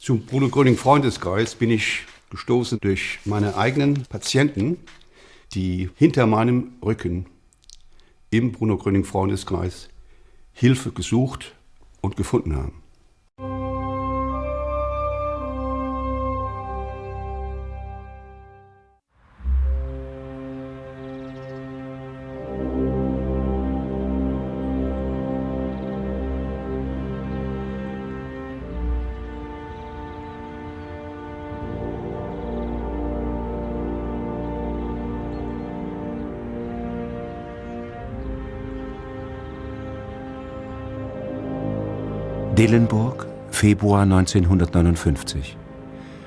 Zum Bruno Gröning Freundeskreis bin ich gestoßen durch meine eigenen Patienten, die hinter meinem Rücken im Bruno Gröning Freundeskreis Hilfe gesucht und gefunden haben. Dillenburg, Februar 1959.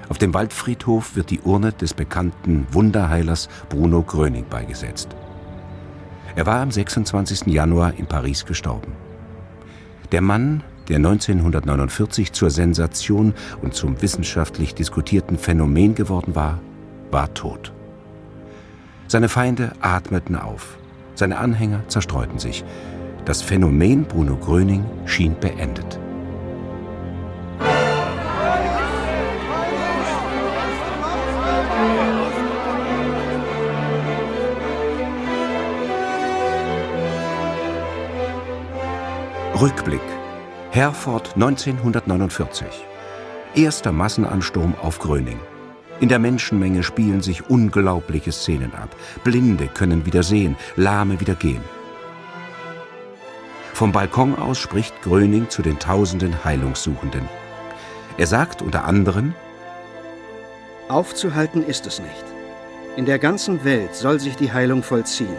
Auf dem Waldfriedhof wird die Urne des bekannten Wunderheilers Bruno Gröning beigesetzt. Er war am 26. Januar in Paris gestorben. Der Mann, der 1949 zur Sensation und zum wissenschaftlich diskutierten Phänomen geworden war, war tot. Seine Feinde atmeten auf, seine Anhänger zerstreuten sich. Das Phänomen Bruno Gröning schien beendet. Rückblick. Herford 1949. Erster Massenansturm auf Gröning. In der Menschenmenge spielen sich unglaubliche Szenen ab. Blinde können wieder sehen, Lahme wieder gehen. Vom Balkon aus spricht Gröning zu den tausenden Heilungssuchenden. Er sagt unter anderem: Aufzuhalten ist es nicht. In der ganzen Welt soll sich die Heilung vollziehen.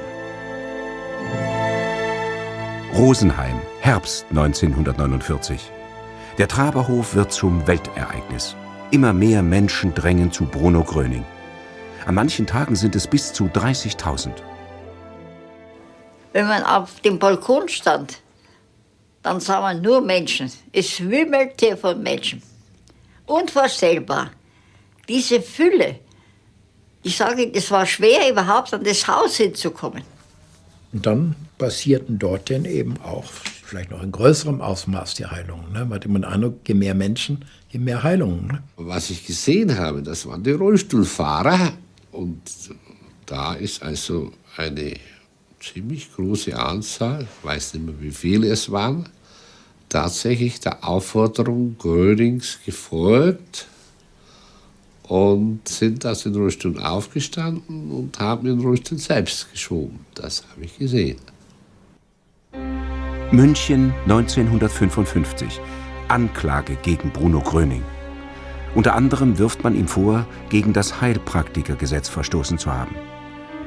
Rosenheim, Herbst 1949. Der Traberhof wird zum Weltereignis. Immer mehr Menschen drängen zu Bruno Gröning. An manchen Tagen sind es bis zu 30.000. Wenn man auf dem Balkon stand, dann sah man nur Menschen. Es wimmelte von Menschen. Unvorstellbar. Diese Fülle. Ich sage, es war schwer, überhaupt an das Haus hinzukommen. Und dann passierten dort dann eben auch, vielleicht noch in größerem Ausmaß, die Heilungen. Ne? Man hat immer den Eindruck, je mehr Menschen, je mehr Heilungen. Ne? Was ich gesehen habe, das waren die Rollstuhlfahrer. Und da ist also eine ziemlich große Anzahl, ich weiß nicht mehr, wie viele es waren, tatsächlich der Aufforderung Grönings gefolgt und sind aus den Rollstuhl aufgestanden und haben den Rollstuhl selbst geschoben. Das habe ich gesehen. München 1955. Anklage gegen Bruno Gröning. Unter anderem wirft man ihm vor, gegen das Heilpraktikergesetz verstoßen zu haben.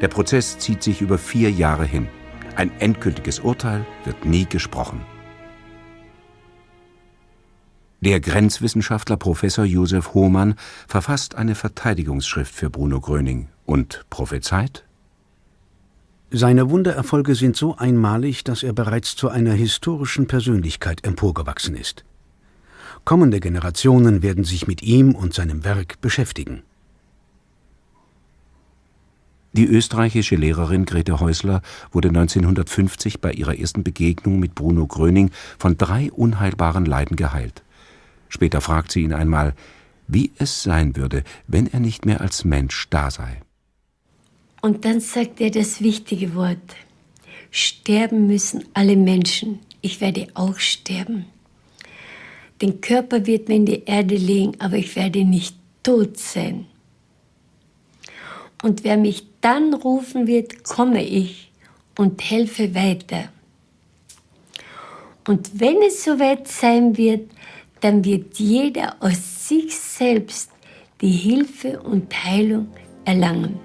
Der Prozess zieht sich über 4 Jahre hin. Ein endgültiges Urteil wird nie gesprochen. Der Grenzwissenschaftler Professor Josef Hohmann verfasst eine Verteidigungsschrift für Bruno Gröning und prophezeit: Seine Wundererfolge sind so einmalig, dass er bereits zu einer historischen Persönlichkeit emporgewachsen ist. Kommende Generationen werden sich mit ihm und seinem Werk beschäftigen. Die österreichische Lehrerin Grete Häusler wurde 1950 bei ihrer ersten Begegnung mit Bruno Gröning von 3 unheilbaren Leiden geheilt. Später fragt sie ihn einmal, wie es sein würde, wenn er nicht mehr als Mensch da sei. Und dann sagt er das wichtige Wort: Sterben müssen alle Menschen. Ich werde auch sterben. Den Körper wird mir in die Erde legen, aber ich werde nicht tot sein. Und wer mich dann rufen wird, komme ich und helfe weiter. Und wenn es soweit sein wird, dann wird jeder aus sich selbst die Hilfe und Heilung erlangen.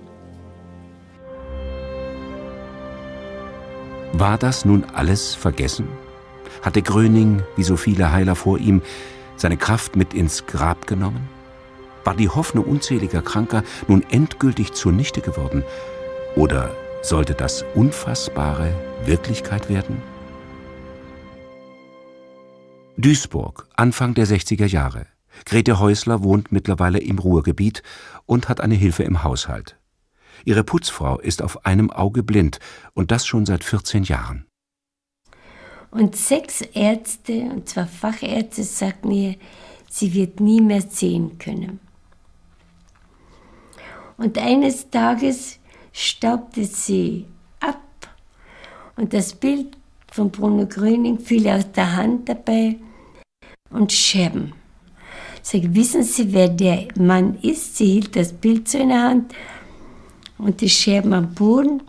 War das nun alles vergessen? Hatte Gröning, wie so viele Heiler vor ihm, seine Kraft mit ins Grab genommen? War die Hoffnung unzähliger Kranker nun endgültig zunichte geworden? Oder sollte das Unfassbare Wirklichkeit werden? Duisburg, Anfang der 60er Jahre. Grete Häusler wohnt mittlerweile im Ruhrgebiet und hat eine Hilfe im Haushalt. Ihre Putzfrau ist auf einem Auge blind und das schon seit 14 Jahren. Und 6 Ärzte, und zwar Fachärzte, sagten ihr, sie wird nie mehr sehen können. Und eines Tages staubte sie ab und das Bild von Bruno Gröning fiel aus der Hand dabei und Scherben. Sag, wissen Sie, wer der Mann ist? Sie hielt das Bild so in der Hand und die Scherben am Boden.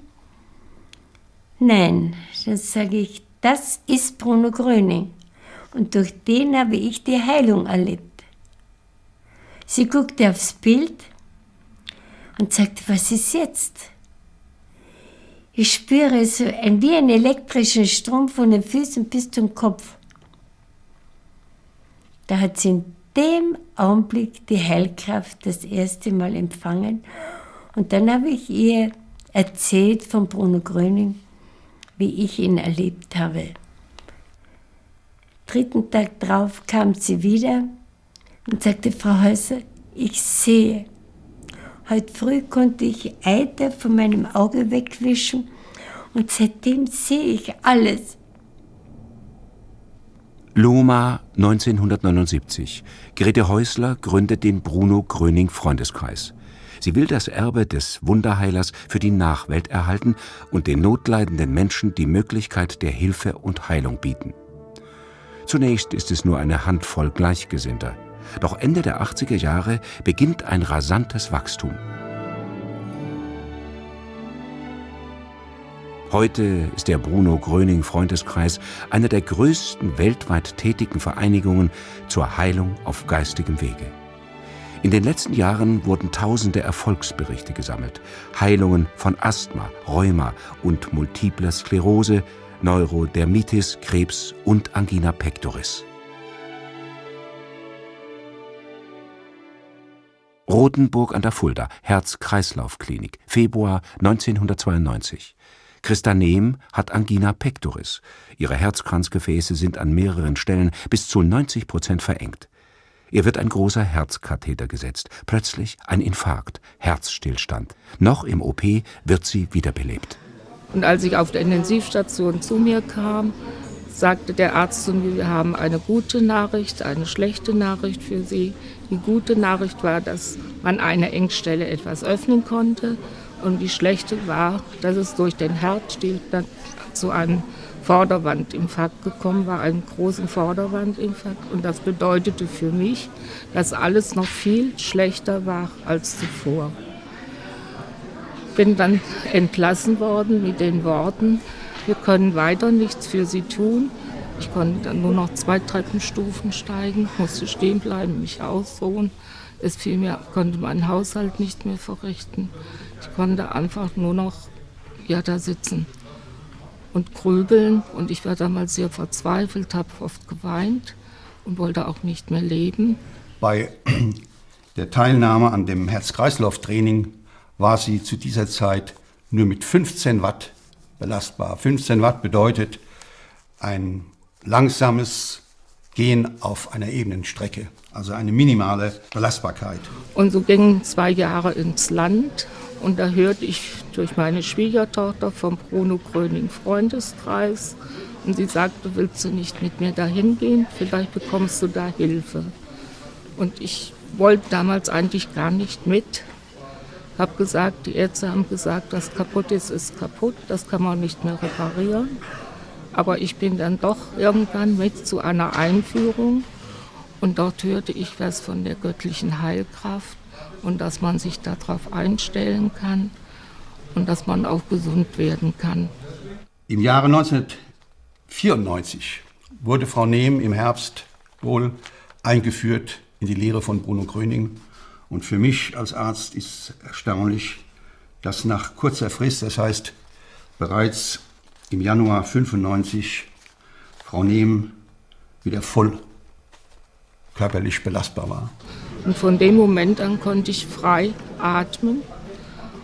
Nein, dann sage ich, das ist Bruno Gröning und durch den habe ich die Heilung erlebt. Sie guckte aufs Bild und sagte, was ist jetzt? Ich spüre so wie einen elektrischen Strom von den Füßen bis zum Kopf. Da hat sie in dem Augenblick die Heilkraft das erste Mal empfangen. Und dann habe ich ihr erzählt von Bruno Gröning, wie ich ihn erlebt habe. 3. Tag drauf kam sie wieder und sagte, Frau Häuser, ich sehe. Heute früh konnte ich Eiter von meinem Auge wegwischen und seitdem sehe ich alles. Lohmar 1979. Grete Häusler gründet den Bruno Gröning Freundeskreis. Sie will das Erbe des Wunderheilers für die Nachwelt erhalten und den notleidenden Menschen die Möglichkeit der Hilfe und Heilung bieten. Zunächst ist es nur eine Handvoll Gleichgesinnter. Doch Ende der 80er Jahre beginnt ein rasantes Wachstum. Heute ist der Bruno Gröning Freundeskreis eine der größten weltweit tätigen Vereinigungen zur Heilung auf geistigem Wege. In den letzten Jahren wurden tausende Erfolgsberichte gesammelt. Heilungen von Asthma, Rheuma und multipler Sklerose, Neurodermitis, Krebs und Angina pectoris. Rothenburg an der Fulda, Herz-Kreislauf-Klinik, Februar 1992. Christa Nehm hat Angina pectoris. Ihre Herzkranzgefäße sind an mehreren Stellen bis zu 90% verengt. Ihr wird ein großer Herzkatheter gesetzt. Plötzlich ein Infarkt, Herzstillstand. Noch im OP wird sie wiederbelebt. Und als ich auf der Intensivstation zu mir kam, sagte der Arzt zu mir, wir haben eine gute Nachricht, eine schlechte Nachricht für Sie. Die gute Nachricht war, dass man eine Engstelle etwas öffnen konnte. Und die schlechte war, dass es durch den Herzstillstand zu einem Vorderwandinfarkt gekommen war, einen großen Vorderwandinfarkt. Und das bedeutete für mich, dass alles noch viel schlechter war als zuvor. Bin dann entlassen worden mit den Worten, wir können weiter nichts für Sie tun. Ich konnte dann nur noch 2 Treppenstufen steigen, musste stehen bleiben, mich ausruhen. Es fiel mir, konnte meinen Haushalt nicht mehr verrichten. Ich konnte einfach nur noch da sitzen und grübeln. Und ich war damals sehr verzweifelt, habe oft geweint und wollte auch nicht mehr leben. Bei der Teilnahme an dem Herz-Kreislauf-Training war sie zu dieser Zeit nur mit 15 Watt belastbar. 15 Watt bedeutet ein langsames Gehen auf einer ebenen Strecke, also eine minimale Belastbarkeit. Und so gingen 2 Jahre ins Land und da hörte ich durch meine Schwiegertochter vom Bruno Gröning Freundeskreis und sie sagte, willst du nicht mit mir dahin gehen, vielleicht bekommst du da Hilfe. Und ich wollte damals eigentlich gar nicht mit. Habe gesagt, die Ärzte haben gesagt, was kaputt ist kaputt, das kann man nicht mehr reparieren. Aber ich bin dann doch irgendwann mit zu einer Einführung und dort hörte ich was von der göttlichen Heilkraft und dass man sich darauf einstellen kann und dass man auch gesund werden kann. Im Jahre 1994 wurde Frau Nehm im Herbst wohl eingeführt in die Lehre von Bruno Gröning. Und für mich als Arzt ist erstaunlich, dass nach kurzer Frist, das heißt bereits im Januar 1995, Frau Nehm wieder voll körperlich belastbar war. Und von dem Moment an konnte ich frei atmen.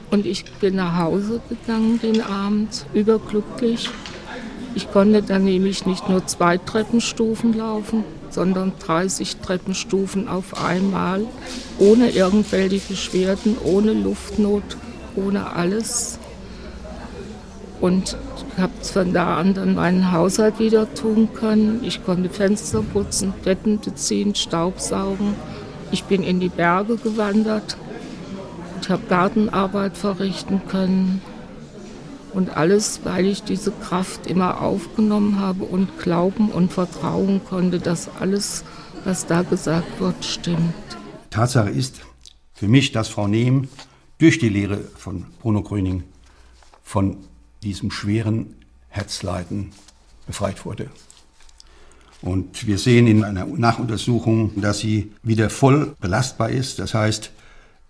Und ich bin nach Hause gegangen den Abend, überglücklich. Ich konnte dann nämlich nicht nur 2 Treppenstufen laufen, sondern 30 Treppenstufen auf einmal, ohne irgendwelche Beschwerden, ohne Luftnot, ohne alles. Und ich habe von da an dann meinen Haushalt wieder tun können. Ich konnte Fenster putzen, Betten beziehen, Staubsaugen. Ich bin in die Berge gewandert. Ich habe Gartenarbeit verrichten können. Und alles, weil ich diese Kraft immer aufgenommen habe und glauben und vertrauen konnte, dass alles, was da gesagt wird, stimmt. Tatsache ist für mich, dass Frau Nehm durch die Lehre von Bruno Gröning von diesem schweren Herzleiden befreit wurde. Und wir sehen in einer Nachuntersuchung, dass sie wieder voll belastbar ist. Das heißt,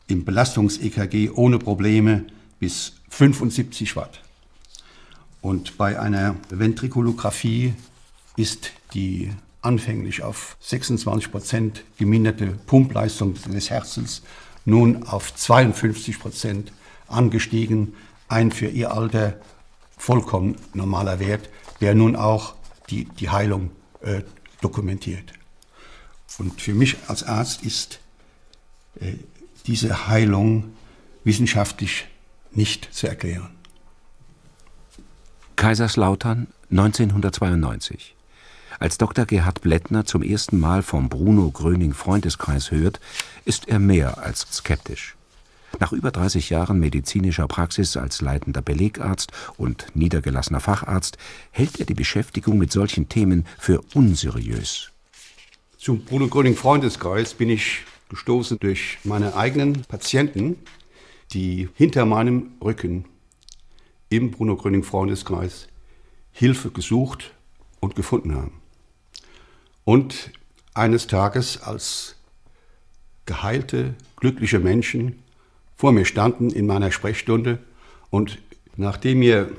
im Belastungs-EKG ohne Probleme bis 75 Watt. Und bei einer Ventrikulographie ist die anfänglich auf 26% geminderte Pumpleistung des Herzens nun auf 52% angestiegen. Ein für ihr Alter vollkommen normaler Wert, der nun auch die Heilung dokumentiert. Und für mich als Arzt ist diese Heilung wissenschaftlich nicht zu erklären. Kaiserslautern 1992. Als Dr. Gerhard Blättner zum ersten Mal vom Bruno Gröning Freundeskreis hört, ist er mehr als skeptisch. Nach über 30 Jahren medizinischer Praxis als leitender Belegarzt und niedergelassener Facharzt hält er die Beschäftigung mit solchen Themen für unseriös. Zum Bruno Gröning Freundeskreis bin ich gestoßen durch meine eigenen Patienten, die hinter meinem Rücken im Bruno Gröning Freundeskreis Hilfe gesucht und gefunden haben. Und eines Tages als geheilte, glückliche Menschen vor mir standen in meiner Sprechstunde und nachdem mir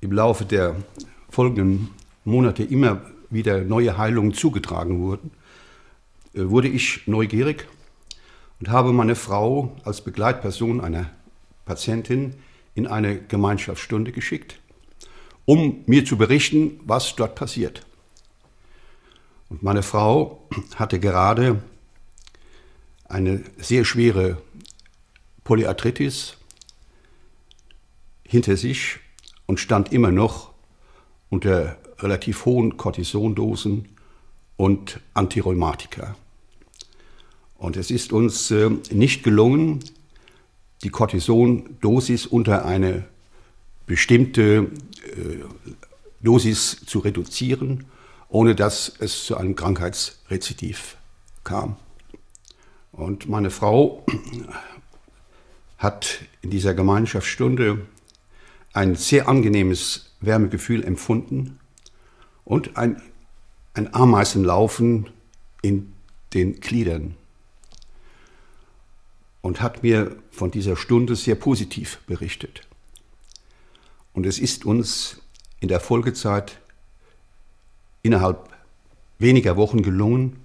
im Laufe der folgenden Monate immer wieder neue Heilungen zugetragen wurden, wurde ich neugierig und habe meine Frau als Begleitperson einer Patientin in eine Gemeinschaftsstunde geschickt, um mir zu berichten, was dort passiert. Und meine Frau hatte gerade eine sehr schwere Polyarthritis hinter sich und stand immer noch unter relativ hohen Cortisondosen und Antirheumatika. Und es ist uns nicht gelungen, die Cortisondosis unter eine bestimmte Dosis zu reduzieren, ohne dass es zu einem Krankheitsrezidiv kam. Und meine Frau hat in dieser Gemeinschaftsstunde ein sehr angenehmes Wärmegefühl empfunden und ein Ameisenlaufen in den Gliedern und hat mir von dieser Stunde sehr positiv berichtet. Und es ist uns in der Folgezeit innerhalb weniger Wochen gelungen,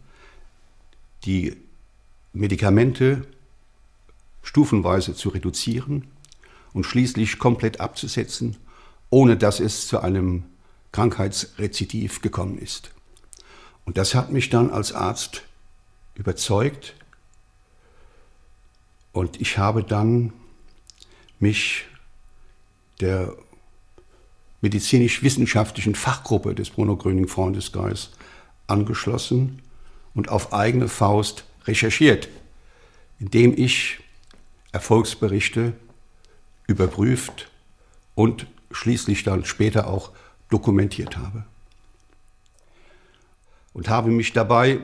die Medikamente stufenweise zu reduzieren und schließlich komplett abzusetzen, ohne dass es zu einem Krankheitsrezidiv gekommen ist. Und das hat mich dann als Arzt überzeugt und ich habe dann mich der medizinisch-wissenschaftlichen Fachgruppe des Bruno Gröning Freundeskreis angeschlossen und auf eigene Faust recherchiert, indem ich Erfolgsberichte überprüft und schließlich dann später auch dokumentiert habe. Und habe mich dabei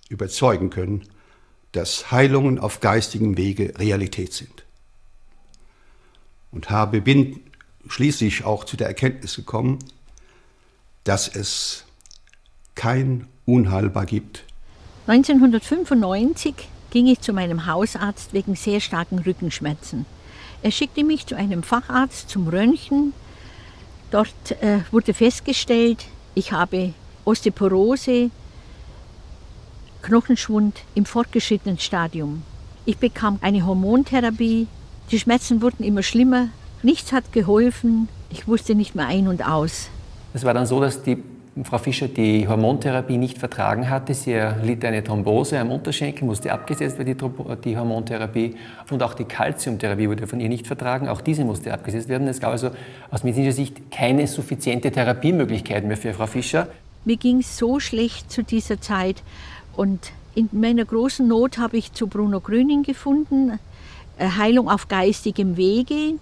überzeugen können, dass Heilungen auf geistigem Wege Realität sind. Und bin schließlich auch zu der Erkenntnis gekommen, dass es kein Unheilbar gibt. 1995 ging ich zu meinem Hausarzt wegen sehr starken Rückenschmerzen. Er schickte mich zu einem Facharzt zum Röntgen. Dort wurde festgestellt, ich habe Osteoporose, Knochenschwund im fortgeschrittenen Stadium. Ich bekam eine Hormontherapie. Die Schmerzen wurden immer schlimmer. Nichts hat geholfen. Ich wusste nicht mehr ein und aus. Es war dann so, dass die Frau Fischer die Hormontherapie nicht vertragen hatte. Sie erlitt eine Thrombose am Unterschenkel, musste abgesetzt werden, die Hormontherapie. Und auch die Calciumtherapie wurde von ihr nicht vertragen. Auch diese musste abgesetzt werden. Es gab also aus medizinischer Sicht keine suffiziente Therapiemöglichkeit mehr für Frau Fischer. Mir ging es so schlecht zu dieser Zeit. Und in meiner großen Not habe ich zu Bruno Gröning gefunden, Heilung auf geistigem Wege.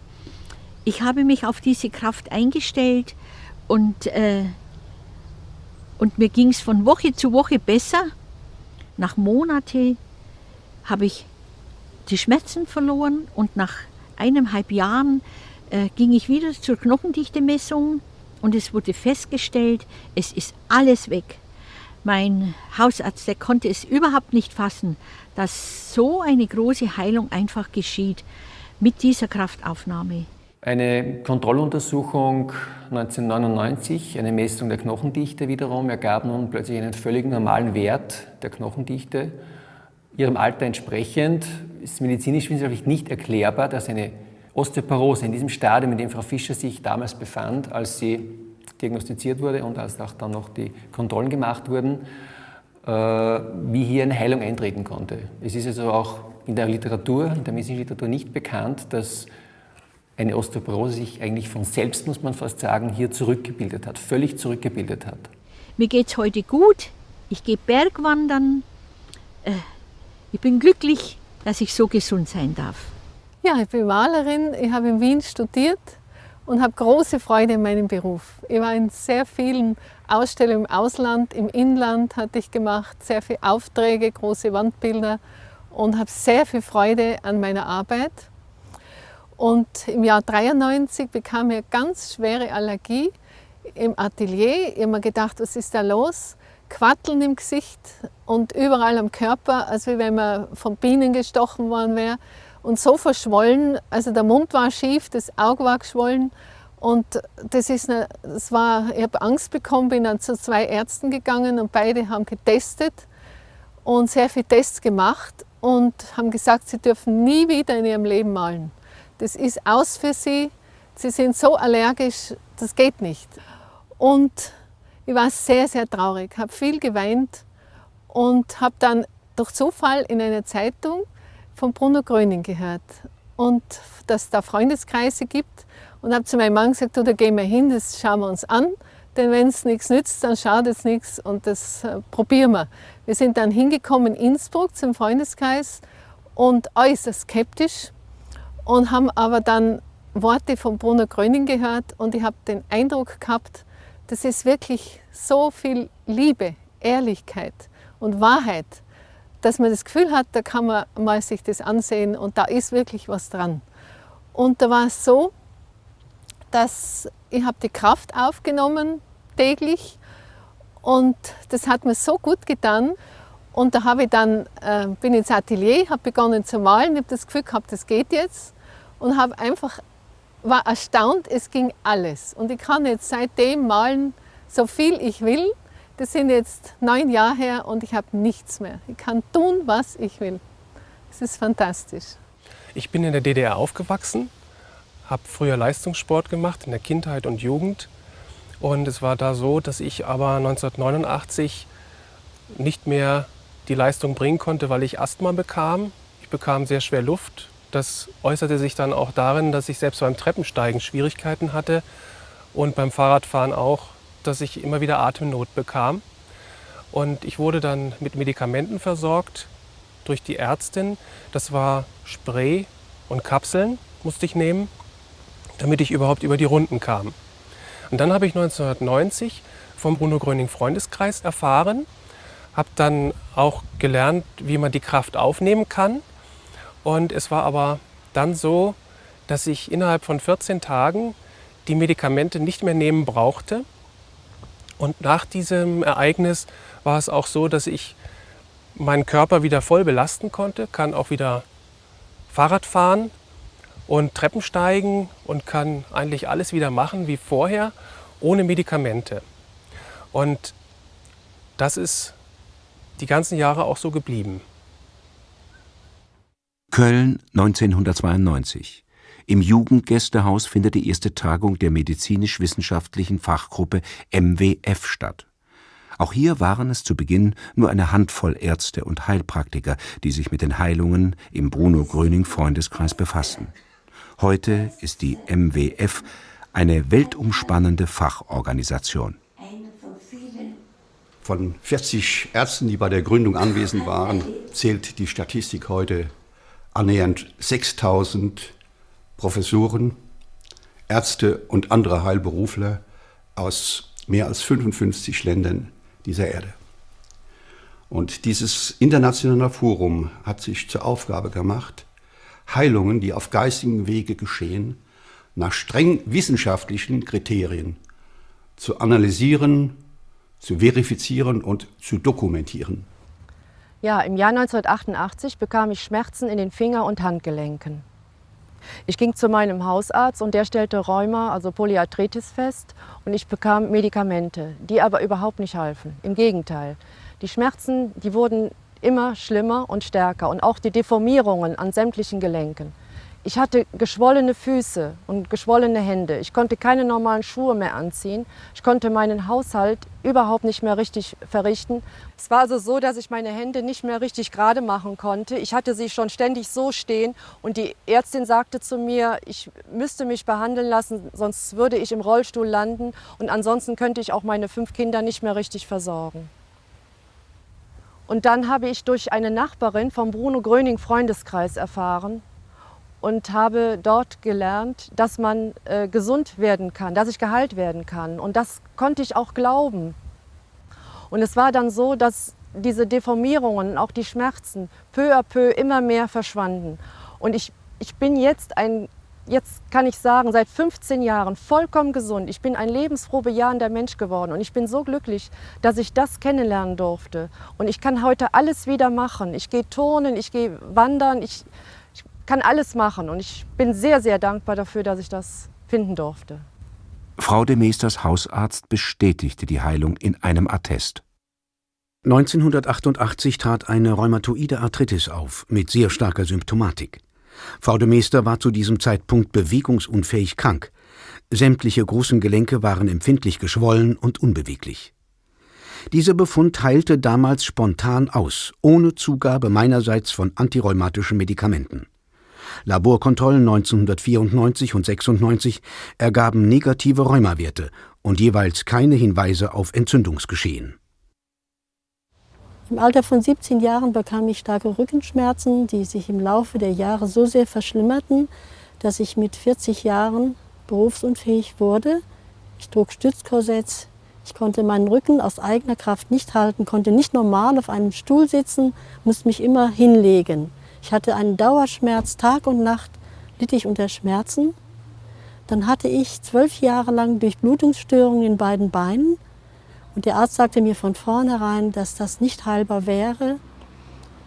Ich habe mich auf diese Kraft eingestellt und mir ging es von Woche zu Woche besser. Nach Monaten habe ich die Schmerzen verloren und nach 1,5 Jahren ging ich wieder zur Knochendichte-Messung und es wurde festgestellt, es ist alles weg. Mein Hausarzt, der konnte es überhaupt nicht fassen, dass so eine große Heilung einfach geschieht mit dieser Kraftaufnahme. Eine Kontrolluntersuchung 1999, eine Messung der Knochendichte wiederum, ergab nun plötzlich einen völlig normalen Wert der Knochendichte. Ihrem Alter entsprechend ist medizinisch-wissenschaftlich nicht erklärbar, dass eine Osteoporose in diesem Stadium, in dem Frau Fischer sich damals befand, als sie diagnostiziert wurde und als auch dann noch die Kontrollen gemacht wurden, wie hier eine Heilung eintreten konnte. Es ist also auch in der Literatur, in der medizinischen Literatur nicht bekannt, dass eine Osteoporose sich eigentlich von selbst, muss man fast sagen, hier zurückgebildet hat, völlig zurückgebildet hat. Mir geht es heute gut, ich gehe Bergwandern, ich bin glücklich, dass ich so gesund sein darf. Ja, ich bin Malerin, ich habe in Wien studiert und habe große Freude in meinem Beruf. Ich war in sehr vielen Ausstellungen im Ausland, im Inland hatte ich gemacht, sehr viele Aufträge, große Wandbilder und habe sehr viel Freude an meiner Arbeit. Und im Jahr 1993 bekam ich eine ganz schwere Allergie im Atelier. Ich habe mir gedacht, was ist da los? Quatteln im Gesicht und überall am Körper, als wenn man von Bienen gestochen worden wäre. Und so verschwollen, also der Mund war schief, das Auge war geschwollen. Und ich habe Angst bekommen, bin dann zu 2 Ärzten gegangen und beide haben getestet und sehr viele Tests gemacht und haben gesagt, sie dürfen nie wieder in ihrem Leben malen. Das ist aus für sie, sie sind so allergisch, das geht nicht. Und ich war sehr, sehr traurig, habe viel geweint und habe dann durch Zufall in einer Zeitung von Bruno Gröning gehört und dass es da Freundeskreise gibt und habe zu meinem Mann gesagt, da gehen wir hin, das schauen wir uns an, denn wenn es nichts nützt, dann schadet es nichts und das probieren wir. Wir sind dann hingekommen in Innsbruck zum Freundeskreis und äußerst skeptisch und haben aber dann Worte von Bruno Gröning gehört und ich habe den Eindruck gehabt, das ist wirklich so viel Liebe, Ehrlichkeit und Wahrheit, dass man das Gefühl hat, da kann man mal sich das ansehen und da ist wirklich was dran. Und da war es so, dass ich habe die Kraft aufgenommen täglich und das hat mir so gut getan. Und da habe ich dann, bin ins Atelier, habe begonnen zu malen, ich habe das Gefühl gehabt, das geht jetzt und war erstaunt, es ging alles. Und ich kann jetzt seitdem malen, so viel ich will. Das sind jetzt 9 Jahre her und ich habe nichts mehr. Ich kann tun, was ich will. Es ist fantastisch. Ich bin in der DDR aufgewachsen, habe früher Leistungssport gemacht in der Kindheit und Jugend. Und es war da so, dass ich aber 1989 nicht mehr die Leistung bringen konnte, weil ich Asthma bekam. Ich bekam sehr schwer Luft. Das äußerte sich dann auch darin, dass ich selbst beim Treppensteigen Schwierigkeiten hatte und beim Fahrradfahren auch, dass ich immer wieder Atemnot bekam. Und ich wurde dann mit Medikamenten versorgt durch die Ärztin. Das war Spray und Kapseln musste ich nehmen, damit ich überhaupt über die Runden kam. Und dann habe ich 1990 vom Bruno Gröning Freundeskreis erfahren, habe dann auch gelernt, wie man die Kraft aufnehmen kann. Und es war aber dann so, dass ich innerhalb von 14 Tagen die Medikamente nicht mehr nehmen brauchte. Und nach diesem Ereignis war es auch so, dass ich meinen Körper wieder voll belasten konnte, kann auch wieder Fahrrad fahren und Treppen steigen und kann eigentlich alles wieder machen wie vorher, ohne Medikamente. Und das ist die ganzen Jahre auch so geblieben. Köln 1992. Im Jugendgästehaus findet die erste Tagung der medizinisch-wissenschaftlichen Fachgruppe MWF statt. Auch hier waren es zu Beginn nur eine Handvoll Ärzte und Heilpraktiker, die sich mit den Heilungen im Bruno-Gröning-Freundeskreis befassten. Heute ist die MWF eine weltumspannende Fachorganisation. Von 40 Ärzten, die bei der Gründung anwesend waren, zählt die Statistik heute annähernd 6.000 Professoren, Ärzte und andere Heilberufler aus mehr als 55 Ländern dieser Erde. Und dieses internationale Forum hat sich zur Aufgabe gemacht, Heilungen, die auf geistigem Wege geschehen, nach streng wissenschaftlichen Kriterien zu analysieren, zu verifizieren und zu dokumentieren. Ja, im Jahr 1988 bekam ich Schmerzen in den Finger- und Handgelenken. Ich ging zu meinem Hausarzt und der stellte Rheuma, also Polyarthritis, fest und ich bekam Medikamente, die aber überhaupt nicht halfen. Im Gegenteil, die Schmerzen, die wurden immer schlimmer und stärker und auch die Deformierungen an sämtlichen Gelenken. Ich hatte geschwollene Füße und geschwollene Hände. Ich konnte keine normalen Schuhe mehr anziehen. Ich konnte meinen Haushalt überhaupt nicht mehr richtig verrichten. Es war also so, dass ich meine Hände nicht mehr richtig gerade machen konnte. Ich hatte sie schon ständig so stehen und die Ärztin sagte zu mir, ich müsste mich behandeln lassen, sonst würde ich im Rollstuhl landen und ansonsten könnte ich auch meine 5 Kinder nicht mehr richtig versorgen. Und dann habe ich durch eine Nachbarin vom Bruno-Gröning-Freundeskreis erfahren, und habe dort gelernt, dass man gesund werden kann, dass ich geheilt werden kann. Und das konnte ich auch glauben. Und es war dann so, dass diese Deformierungen, auch die Schmerzen, peu à peu immer mehr verschwanden. Und ich bin jetzt kann ich sagen, seit 15 Jahren vollkommen gesund. Ich bin ein lebensfroh bejahender Mensch geworden. Und ich bin so glücklich, dass ich das kennenlernen durfte. Und ich kann heute alles wieder machen. Ich gehe turnen, ich gehe wandern, ich kann alles machen und ich bin sehr, sehr dankbar dafür, dass ich das finden durfte. Frau de Meesters Hausarzt bestätigte die Heilung in einem Attest. 1988 trat eine rheumatoide Arthritis auf, mit sehr starker Symptomatik. Frau de Meester war zu diesem Zeitpunkt bewegungsunfähig krank. Sämtliche großen Gelenke waren empfindlich geschwollen und unbeweglich. Dieser Befund heilte damals spontan aus, ohne Zugabe meinerseits von antirheumatischen Medikamenten. Laborkontrollen 1994 und 96 ergaben negative Rheumawerte und jeweils keine Hinweise auf Entzündungsgeschehen. Im Alter von 17 Jahren bekam ich starke Rückenschmerzen, die sich im Laufe der Jahre so sehr verschlimmerten, dass ich mit 40 Jahren berufsunfähig wurde. Ich trug Stützkorsetts, ich konnte meinen Rücken aus eigener Kraft nicht halten, konnte nicht normal auf einem Stuhl sitzen, musste mich immer hinlegen. Ich hatte einen Dauerschmerz, Tag und Nacht litt ich unter Schmerzen. Dann hatte ich 12 Jahre lang Durchblutungsstörungen in beiden Beinen. Und der Arzt sagte mir von vornherein, dass das nicht heilbar wäre.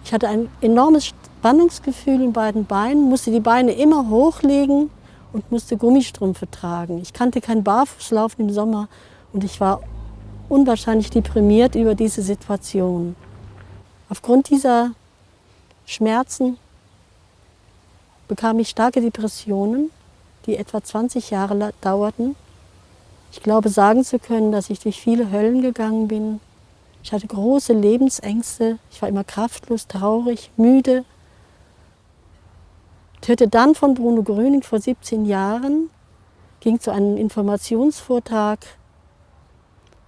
Ich hatte ein enormes Spannungsgefühl in beiden Beinen, musste die Beine immer hochlegen und musste Gummistrümpfe tragen. Ich kannte kein Barfußlaufen im Sommer und ich war unwahrscheinlich deprimiert über diese Situation. Aufgrund dieser Schmerzen bekam ich starke Depressionen, die etwa 20 Jahre dauerten. Ich glaube, sagen zu können, dass ich durch viele Höllen gegangen bin. Ich hatte große Lebensängste, ich war immer kraftlos, traurig, müde. Ich hörte dann von Bruno Gröning vor 17 Jahren, ging zu einem Informationsvortrag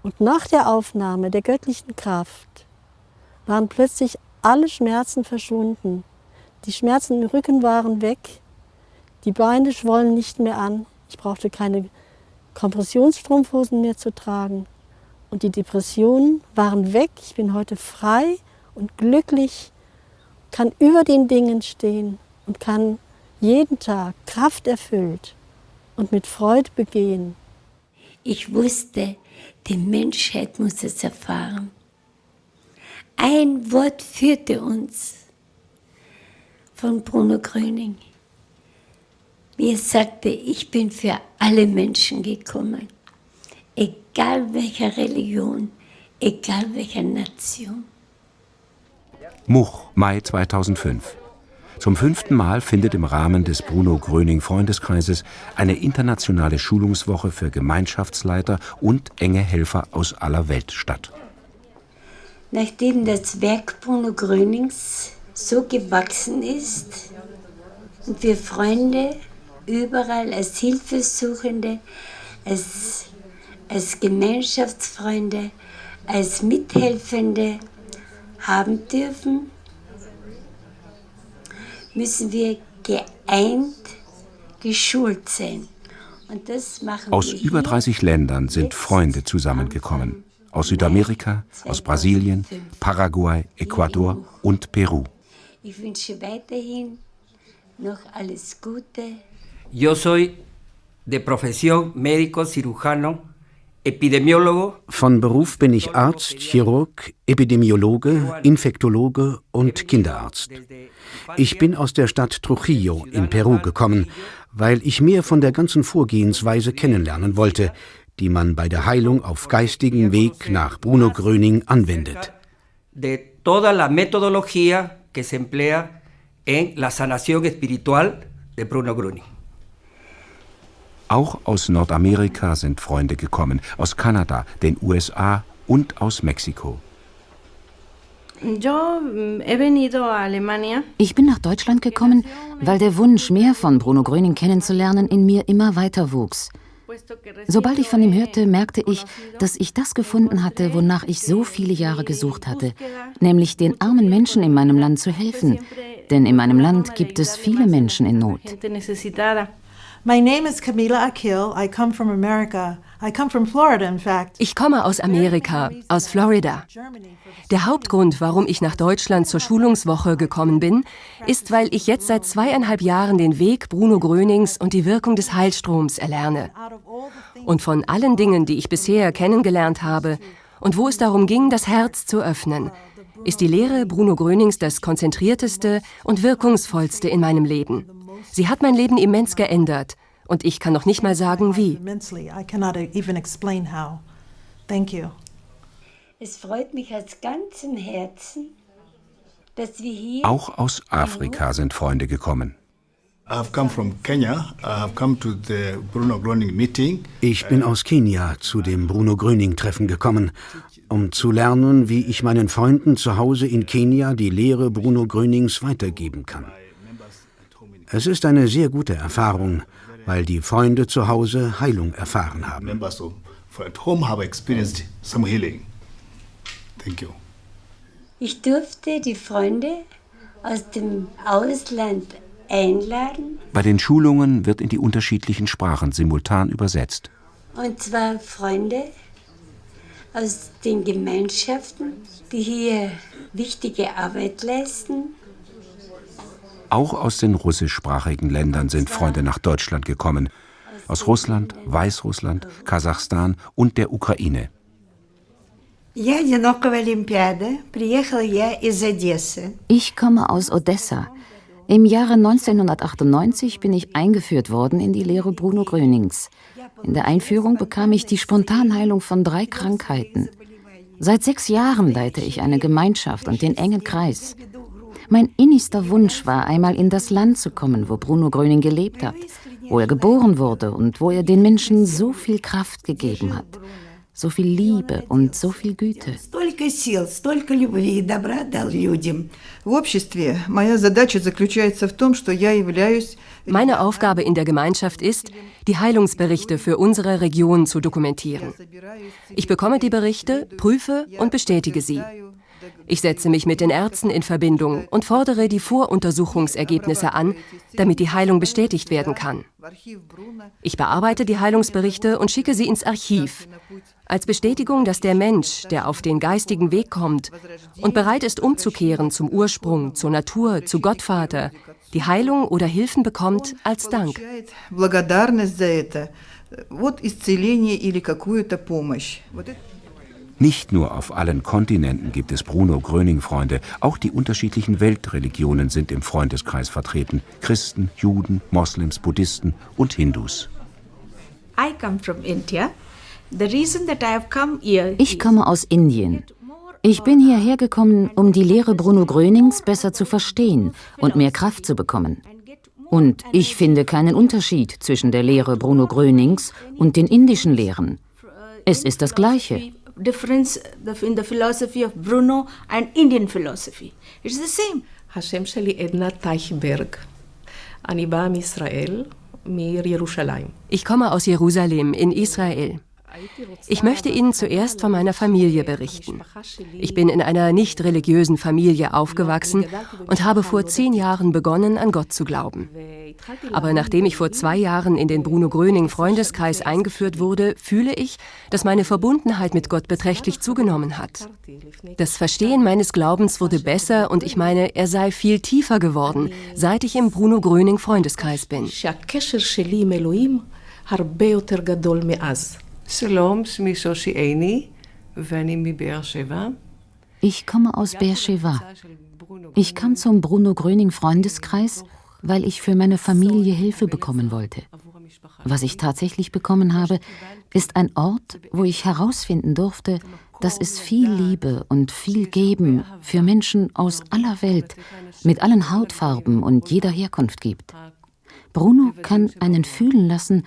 und nach der Aufnahme der göttlichen Kraft waren plötzlich alle Schmerzen verschwunden. Die Schmerzen im Rücken waren weg, die Beine schwollen nicht mehr an. Ich brauchte keine Kompressionsstrumpfhosen mehr zu tragen. Und die Depressionen waren weg. Ich bin heute frei und glücklich, kann über den Dingen stehen und kann jeden Tag krafterfüllt und mit Freude begehen. Ich wusste, die Menschheit muss es erfahren. Ein Wort führte uns von Bruno Gröning. Wie er sagte, ich bin für alle Menschen gekommen, egal welcher Religion, egal welcher Nation. Much, Mai 2005. Zum 5. Mal findet im Rahmen des Bruno-Gröning-Freundeskreises eine internationale Schulungswoche für Gemeinschaftsleiter und enge Helfer aus aller Welt statt. Nachdem das Werk Bruno Grönings so gewachsen ist und wir Freunde überall als Hilfesuchende, als Gemeinschaftsfreunde, als Mithelfende haben dürfen, müssen wir geeint geschult sein. Und das machen Aus wir über hier 30 Ländern sind Freunde zusammengekommen. Aus Südamerika, aus Brasilien, Paraguay, Ecuador und Peru. Ich wünsche weiterhin noch alles Gute. Yo soy de profesión médico cirujano, epidemiólogo. Von Beruf bin ich Arzt, Chirurg, Epidemiologe, Infektologe und Kinderarzt. Ich bin aus der Stadt Trujillo in Peru gekommen, weil ich mehr von der ganzen Vorgehensweise kennenlernen wollte, die man bei der Heilung auf geistigem Weg nach Bruno Gröning anwendet. De toda la metodología que se emplea en la sanación espiritual de Bruno Gröning. Auch aus Nordamerika sind Freunde gekommen, aus Kanada, den USA und aus Mexiko. Ich bin nach Deutschland gekommen, weil der Wunsch, mehr von Bruno Gröning kennenzulernen, in mir immer weiter wuchs. Sobald ich von ihm hörte, merkte ich, dass ich das gefunden hatte, wonach ich so viele Jahre gesucht hatte, nämlich den armen Menschen in meinem Land zu helfen. Denn in meinem Land gibt es viele Menschen in Not. My name is Camila Akil. I come from America. I come from Florida, in fact. Ich komme aus Amerika, aus Florida. Der Hauptgrund, warum ich nach Deutschland zur Schulungswoche gekommen bin, ist, weil ich jetzt seit 2,5 Jahren den Weg Bruno Grönings und die Wirkung des Heilstroms erlerne. Und von allen Dingen, die ich bisher kennengelernt habe und wo es darum ging, das Herz zu öffnen, ist die Lehre Bruno Grönings das konzentrierteste und wirkungsvollste in meinem Leben. Sie hat mein Leben immens geändert und ich kann noch nicht mal sagen, wie. Es freut mich aus ganzem Herzen, dass wir hier... Auch aus Afrika sind Freunde gekommen. Ich bin aus Kenia zu dem Bruno Gröning-Treffen gekommen, um zu lernen, wie ich meinen Freunden zu Hause in Kenia die Lehre Bruno Grönings weitergeben kann. Es ist eine sehr gute Erfahrung, weil die Freunde zu Hause Heilung erfahren haben. Ich durfte die Freunde aus dem Ausland einladen. Bei den Schulungen wird in die unterschiedlichen Sprachen simultan übersetzt. Und zwar Freunde aus den Gemeinschaften, die hier wichtige Arbeit leisten. Auch aus den russischsprachigen Ländern sind Freunde nach Deutschland gekommen. Aus Russland, Weißrussland, Kasachstan und der Ukraine. Ich komme aus Odessa. Im Jahre 1998 bin ich eingeführt worden in die Lehre Bruno Grönings. In der Einführung bekam ich die Spontanheilung von 3 Krankheiten. Seit 6 Jahren leite ich eine Gemeinschaft und den engen Kreis. Mein innigster Wunsch war, einmal in das Land zu kommen, wo Bruno Gröning gelebt hat, wo er geboren wurde und wo er den Menschen so viel Kraft gegeben hat, so viel Liebe und so viel Güte. Meine Aufgabe in der Gemeinschaft ist, die Heilungsberichte für unsere Region zu dokumentieren. Ich bekomme die Berichte, prüfe und bestätige sie. Ich setze mich mit den Ärzten in Verbindung und fordere die Voruntersuchungsergebnisse an, damit die Heilung bestätigt werden kann. Ich bearbeite die Heilungsberichte und schicke sie ins Archiv, als Bestätigung, dass der Mensch, der auf den geistigen Weg kommt und bereit ist umzukehren zum Ursprung, zur Natur, zu Gottvater, die Heilung oder Hilfen bekommt als Dank. Nicht nur auf allen Kontinenten gibt es Bruno Gröning-Freunde, auch die unterschiedlichen Weltreligionen sind im Freundeskreis vertreten. Christen, Juden, Moslems, Buddhisten und Hindus. Ich komme aus Indien. Ich bin hierher gekommen, um die Lehre Bruno Grönings besser zu verstehen und mehr Kraft zu bekommen. Und ich finde keinen Unterschied zwischen der Lehre Bruno Grönings und den indischen Lehren. Es ist das Gleiche. Difference in the philosophy of Bruno and Indian philosophy. It's the same. השם שלי עדנה טייכברג. אני באה מישראל, מעיר ירושלים. Ich komme aus Jerusalem in Israel. Ich möchte Ihnen zuerst von meiner Familie berichten. Ich bin in einer nicht religiösen Familie aufgewachsen und habe vor 10 Jahren begonnen, an Gott zu glauben. Aber nachdem ich vor 2 Jahren in den Bruno Gröning Freundeskreis eingeführt wurde, fühle ich, dass meine Verbundenheit mit Gott beträchtlich zugenommen hat. Das Verstehen meines Glaubens wurde besser und ich meine, er sei viel tiefer geworden, seit ich im Bruno Gröning Freundeskreis bin. שלום, שמי שושי עיני, ואני מבאר שבע. Ich komme aus Beersheba. Ich kam zum Bruno Gröning Freundeskreis, weil ich für meine Familie Hilfe bekommen wollte. Was ich tatsächlich bekommen habe, ist ein Ort, wo ich herausfinden durfte, dass es viel Liebe und viel Geben für Menschen aus aller Welt, mit allen Hautfarben und jeder Herkunft gibt. Bruno kann einen fühlen lassen,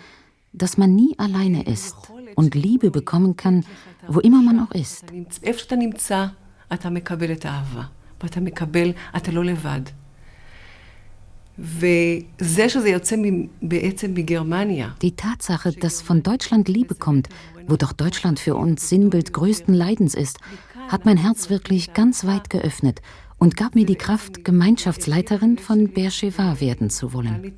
dass man nie alleine ist und Liebe bekommen kann, wo immer man auch ist. Die Tatsache, dass von Deutschland Liebe kommt, wo doch Deutschland für uns Sinnbild größten Leidens ist, hat mein Herz wirklich ganz weit geöffnet und gab mir die Kraft, Gemeinschaftsleiterin von Beersheba werden zu wollen.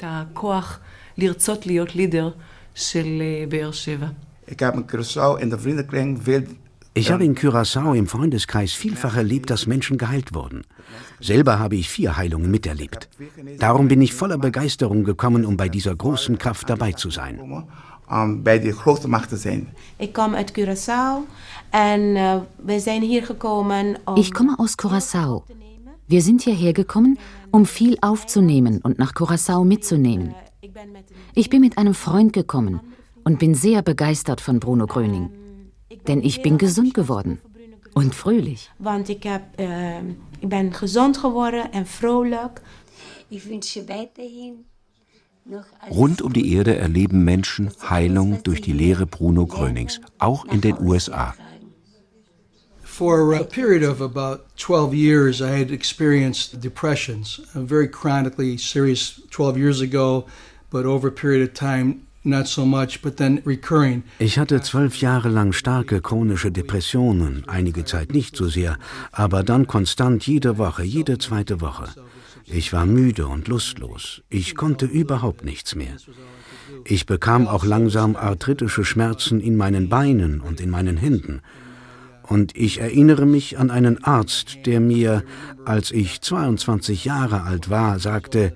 Ich habe in Curaçao im Freundeskreis vielfach erlebt, dass Menschen geheilt wurden. Selber habe ich 4 Heilungen miterlebt. Darum bin ich voller Begeisterung gekommen, um bei dieser großen Kraft dabei zu sein. Ich komme aus Curaçao und wir sind hier gekommen. Ich komme aus Curaçao. Wir sind hierher gekommen, um viel aufzunehmen und nach Curaçao mitzunehmen. Ich bin mit einem Freund gekommen und bin sehr begeistert von Bruno Gröning. Denn ich bin gesund geworden und fröhlich. Want ich bin gesund geworden und fröhlich. Ich wünsche weiterhin noch Rund um die Erde erleben Menschen Heilung durch die Lehre Bruno Grönings, auch in den USA. For a period of about 12 years, I had experienced depressions, very chronically serious 12 years ago, but over a period of time, not so much, but then recurring. Ich hatte 12 Jahre lang starke chronische Depressionen, einige Zeit nicht so sehr, aber dann konstant jede Woche, jede zweite Woche. Ich war müde und lustlos. Ich konnte überhaupt nichts mehr. Ich bekam auch langsam arthritische Schmerzen in meinen Beinen und in meinen Händen. Und ich erinnere mich an einen Arzt, der mir, als ich 22 Jahre alt war, sagte,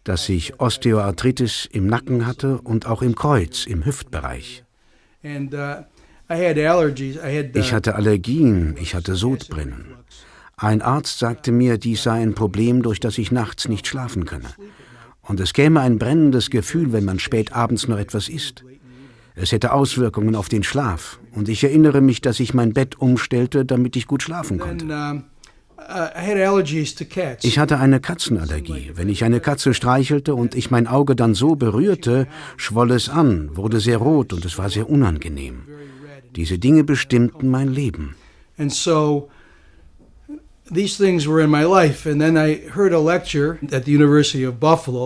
dass ich Osteoarthritis im Nacken hatte und auch im Kreuz, im Hüftbereich. Ich hatte Allergien, ich hatte Sodbrennen. Ein Arzt sagte mir, dies sei ein Problem, durch das ich nachts nicht schlafen könne. Und es käme ein brennendes Gefühl, wenn man spät abends noch etwas isst. Es hätte Auswirkungen auf den Schlaf. Und ich erinnere mich, dass ich mein Bett umstellte, damit ich gut schlafen konnte. Ich hatte eine Katzenallergie. Wenn ich eine Katze streichelte und ich mein Auge dann so berührte, schwoll es an, wurde sehr rot und es war sehr unangenehm. Diese Dinge bestimmten mein Leben.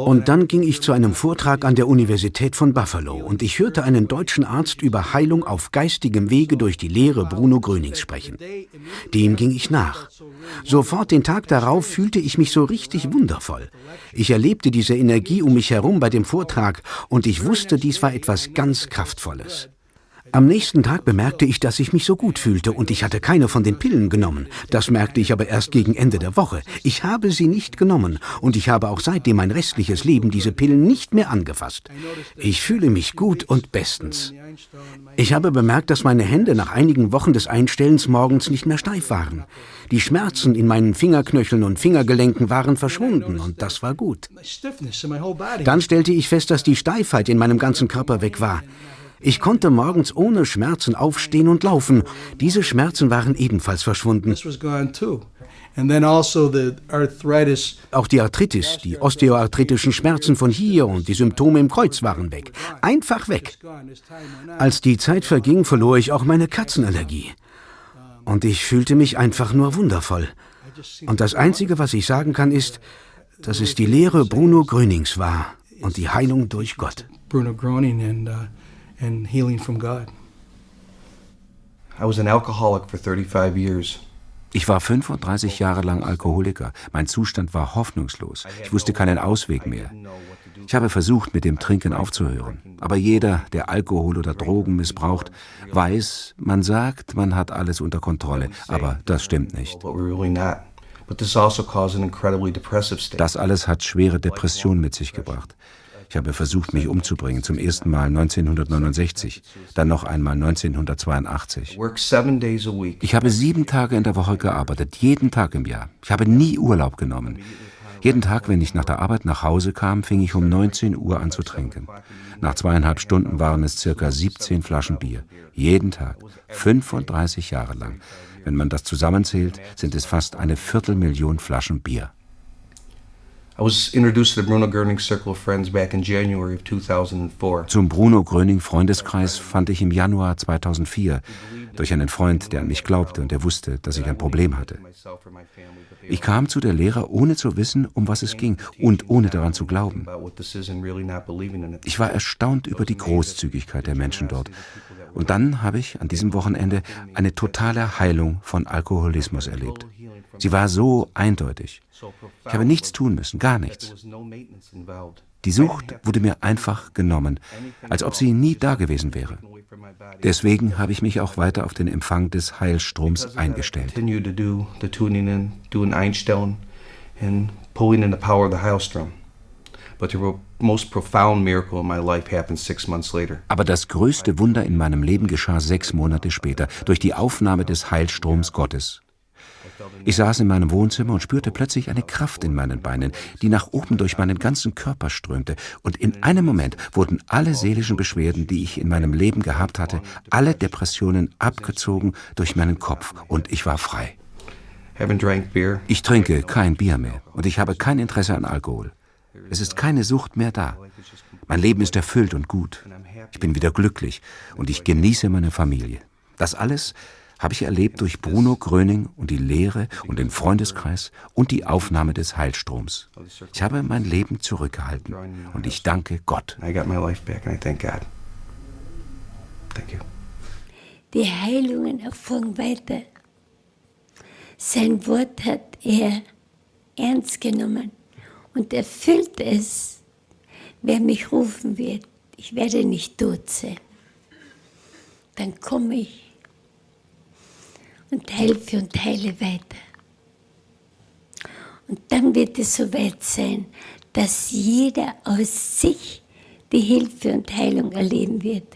Und dann ging ich zu einem Vortrag an der Universität von Buffalo und ich hörte einen deutschen Arzt über Heilung auf geistigem Wege durch die Lehre Bruno Grönings sprechen. Dem ging ich nach. Sofort den Tag darauf fühlte ich mich so richtig wundervoll. Ich erlebte diese Energie um mich herum bei dem Vortrag und ich wusste, dies war etwas ganz Kraftvolles. Am nächsten Tag bemerkte ich, dass ich mich so gut fühlte und ich hatte keine von den Pillen genommen. Das merkte ich aber erst gegen Ende der Woche. Ich habe sie nicht genommen und ich habe auch seitdem mein restliches Leben diese Pillen nicht mehr angefasst. Ich fühle mich gut und bestens. Ich habe bemerkt, dass meine Hände nach einigen Wochen des Einstellens morgens nicht mehr steif waren. Die Schmerzen in meinen Fingerknöcheln und Fingergelenken waren verschwunden und das war gut. Dann stellte ich fest, dass die Steifheit in meinem ganzen Körper weg war. Ich konnte morgens ohne Schmerzen aufstehen und laufen. Diese Schmerzen waren ebenfalls verschwunden. Auch die Arthritis, die osteoarthritischen Schmerzen von hier und die Symptome im Kreuz waren weg. Einfach weg. Als die Zeit verging, verlor ich auch meine Katzenallergie. Und ich fühlte mich einfach nur wundervoll. Und das Einzige, was ich sagen kann, ist, dass es die Lehre Bruno Grönings war und die Heilung durch Gott. Bruno Gröning and healing from God. I was an alcoholic for 35 years. Ich war 35 Jahre lang Alkoholiker. Mein Zustand war hoffnungslos. Ich wusste keinen Ausweg mehr. Ich habe versucht, mit dem Trinken aufzuhören. Aber jeder, der Alkohol oder Drogen missbraucht, weiß, man sagt, man hat alles unter Kontrolle. Aber das stimmt nicht. Das alles hat schwere Depressionen mit sich gebracht. Ich habe versucht, mich umzubringen, zum ersten Mal 1969, dann noch einmal 1982. Ich habe 7 Tage in der Woche gearbeitet, jeden Tag im Jahr. Ich habe nie Urlaub genommen. Jeden Tag, wenn ich nach der Arbeit nach Hause kam, fing ich um 19 Uhr an zu trinken. Nach 2,5 Stunden waren es ca. 17 Flaschen Bier. Jeden Tag, 35 Jahre lang. Wenn man das zusammenzählt, sind es fast 250.000 Flaschen Bier. Zum Bruno Gröning Freundeskreis fand ich im Januar 2004 durch einen Freund, der an mich glaubte und der wusste, dass ich ein Problem hatte. Ich kam zu der Lehre, ohne zu wissen, um was es ging und ohne daran zu glauben. Ich war erstaunt über die Großzügigkeit der Menschen dort. Und dann habe ich an diesem Wochenende eine totale Heilung von Alkoholismus erlebt. Sie war so eindeutig. Ich habe nichts tun müssen, gar nichts. Die Sucht wurde mir einfach genommen, als ob sie nie da gewesen wäre. Deswegen habe ich mich auch weiter auf den Empfang des Heilstroms eingestellt. Aber das größte Wunder in meinem Leben geschah 6 Monate später, durch die Aufnahme des Heilstroms Gottes. Ich saß in meinem Wohnzimmer und spürte plötzlich eine Kraft in meinen Beinen, die nach oben durch meinen ganzen Körper strömte. Und in einem Moment wurden alle seelischen Beschwerden, die ich in meinem Leben gehabt hatte, alle Depressionen abgezogen durch meinen Kopf und ich war frei. Ich trinke kein Bier mehr und ich habe kein Interesse an Alkohol. Es ist keine Sucht mehr da. Mein Leben ist erfüllt und gut. Ich bin wieder glücklich und ich genieße meine Familie. Das alles habe ich erlebt durch Bruno Gröning und die Lehre und den Freundeskreis und die Aufnahme des Heilstroms. Ich habe mein Leben zurückgehalten und ich danke Gott. Die Heilungen erfolgen weiter. Sein Wort hat er ernst genommen und erfüllt es. Wer mich rufen wird, ich werde nicht tot sein. Dann komme ich und helfe und heile weiter. Und dann wird es so weit sein, dass jeder aus sich die Hilfe und Heilung erleben wird.